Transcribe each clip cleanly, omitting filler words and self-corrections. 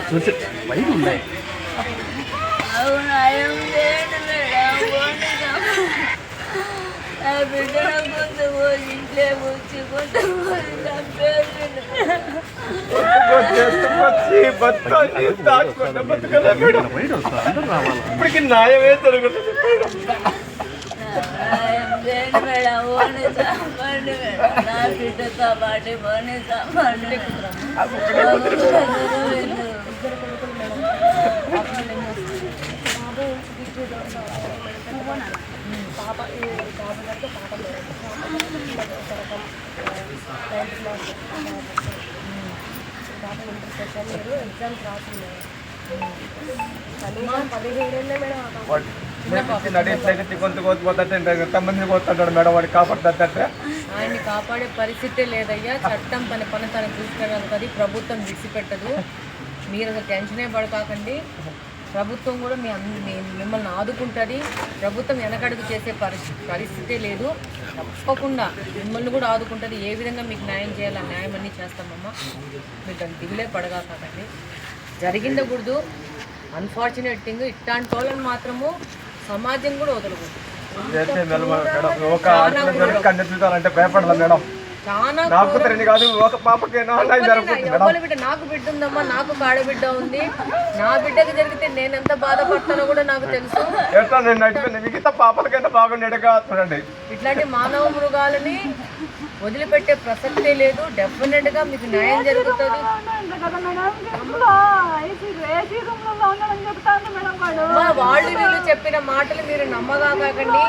చూసి బయట ఉన్నాయి. ఇప్పటికి న్యాయమే జరుగుతుంది. నా బిడ్డతో పాటు పోనీ సామాన్లు ఎగ్జామ్స్ రాసింది కనీసం 17 మేడం. ఎంతమంది పోతుంటాడు మేడం, వాడికి కాపాడుతుంటే ఆయన్ని కాపాడే పరిస్థితే లేదయ్యా. చట్టం తన పని తను చూసుకోగలుగుతుంది, ప్రభుత్వం విడిచిపెట్టదు. మీరు అసలు టెన్షనే పడకాకండి. ప్రభుత్వం కూడా మిమ్మల్ని ఆదుకుంటుంది. ప్రభుత్వం వెనకడుగు చేసే పరిస్థితే లేదు. తప్పకుండా మిమ్మల్ని కూడా ఆదుకుంటుంది. ఏ విధంగా మీకు న్యాయం చేయాలి ఆ న్యాయం అన్నీ చేస్తామమ్మా. మీకు అది దిగులే పడగాకండి. జరిగిందకూడదు. Unfortunate thing. ఇట్లాంటి వాళ్ళని మాత్రము సమాజం కూడా వదలకూడదు. అంటే భయపడదు మేడం. నాకు కాదు, ఒక పాపకైనా ఎవరి బిడ్డ నాకు బిడ్డ ఉందమ్మా, నాకు ఆడబిడ్డ ఉంది. నా బిడ్డకి జరిగితే నేను ఎంత బాధపడతానో కూడా నాకు తెలుసు. మిగతా పాపలకైనా బాగుండేట్టుగా చూడండి. ఇట్లాంటి మానవ మృగాలని వదిలిపెట్టే ప్రసక్తే లేదు. డెఫినెట్ గా మీకు న్యాయం జరుగుతుంది. వాళ్ళు వీళ్ళు చెప్పిన మాటలు మీరు నమ్మగాకండి.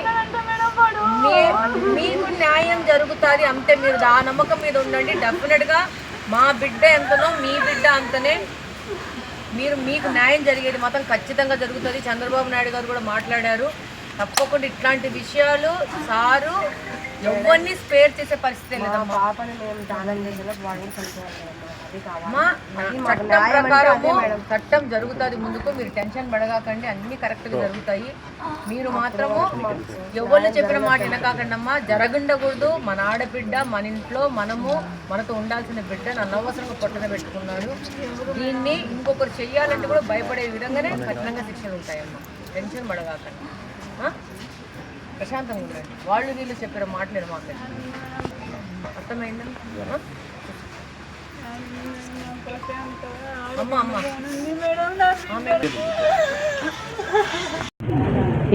మీకు న్యాయం జరుగుతుంది అంతే. మీరు ఆ నమ్మకం మీద ఉండండి. డెఫినెట్ గా మా బిడ్డ ఎంతనో మీ బిడ్డ అంతనే. మీకు న్యాయం జరిగేది మాత్రం ఖచ్చితంగా జరుగుతుంది. చంద్రబాబు నాయుడు గారు కూడా మాట్లాడారు. తప్పకుండా ఇట్లాంటి విషయాలు సారు ఎవరిని స్పేర్ చేసే పరిస్థితి లేదమ్మా. చట్టం ప్రకారము చట్టం జరుగుతుంది ముందుకు. మీరు టెన్షన్ పడగాకండి. అన్ని కరెక్ట్గా జరుగుతాయి. మీరు మాత్రము ఎవరు చెప్పిన మాట వినకాకండి అమ్మా. జరగండకూడదు. మన ఆడబిడ్డ మన ఇంట్లో మనతో ఉండాల్సిన బిడ్డ అనవసరంగా పొట్టన పెట్టుకున్నాడు. దీన్ని ఇంకొకరు చెయ్యాలంటే కూడా భయపడే విధంగానే కఠినంగా శిక్షలు ఉంటాయమ్మా. టెన్షన్ పడగాకండి. ప్రశాంతంగా ఉండండి. వాళ్ళు వీళ్ళు చెప్పిన మాటలేరు మాకు. అర్థమైందండి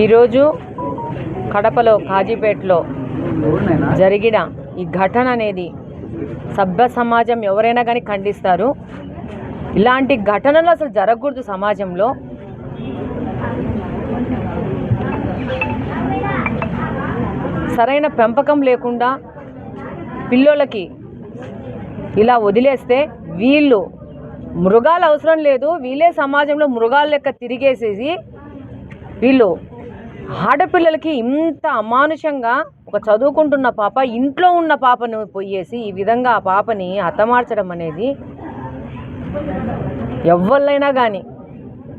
ఈరోజు కడపలో కాజీపేటలో జరిగిన ఈ ఘటన అనేది సభ్య సమాజం ఎవరైనా కానీ ఖండిస్తారు. ఇలాంటి ఘటనలు అసలు జరగకూడదు సమాజంలో. సరైన పెంపకం లేకుండా పిల్లోళ్ళకి ఇలా వదిలేస్తే వీళ్ళు మృగాలు అవసరం లేదు. వీళ్ళే సమాజంలో మృగాల లెక్క తిరిగేసేసి వీళ్ళు ఆడపిల్లలకి ఇంత అమానుషంగా ఒక చదువుకుంటున్న పాప ఇంట్లో ఉన్న పాపను పోయేసి ఈ విధంగా ఆ పాపని హతమార్చడం అనేది ఎవరైనా కానీ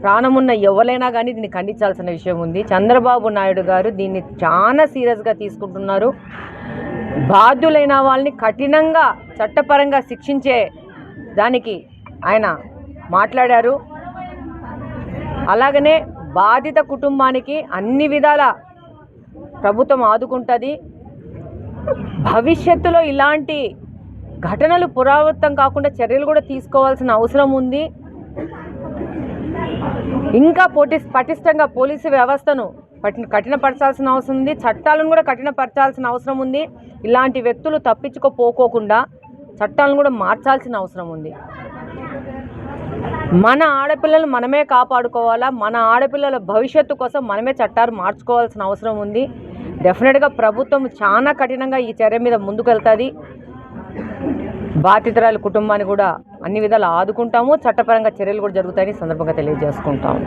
ప్రాణమున్న ఎవరైనా కానీ దీన్ని ఖండించాల్సిన విషయం ఉంది. చంద్రబాబు నాయుడు గారు దీన్ని చాలా సీరియస్గా తీసుకుంటున్నారు. బాధ్యులైన వాళ్ళని కఠినంగా చట్టపరంగా శిక్షించే దానికి ఆయన మాట్లాడారు. అలాగనే బాధిత కుటుంబానికి అన్ని విధాల ప్రభుత్వం ఆదుకుంటుంది. భవిష్యత్తులో ఇలాంటి ఘటనలు పునరావృతం కాకుండా చర్యలు కూడా తీసుకోవాల్సిన అవసరం ఉంది. ఇంకా పటిష్టంగా పోలీసు వ్యవస్థను కఠినపరచాల్సిన అవసరం ఉంది. చట్టాలను కూడా కఠినపరచాల్సిన అవసరం ఉంది. ఇలాంటి వ్యక్తులు తప్పించుకోపోకుండా చట్టాలను కూడా మార్చాల్సిన అవసరం ఉంది. మన ఆడపిల్లలు మనమే కాపాడుకోవాలా. మన ఆడపిల్లల భవిష్యత్తు కోసం మనమే చట్టాలు మార్చుకోవాల్సిన అవసరం ఉంది. డెఫినెట్గా ప్రభుత్వం చాలా కఠినంగా ఈ చర్య మీద ముందుకు వెళ్తుంది. బాధితురాలి కుటుంబాన్ని కూడా అన్ని విధాలు ఆదుకుంటాము. చట్టపరంగా చర్యలు కూడా జరుగుతాయని సందర్భంగా తెలియజేసుకుంటాము.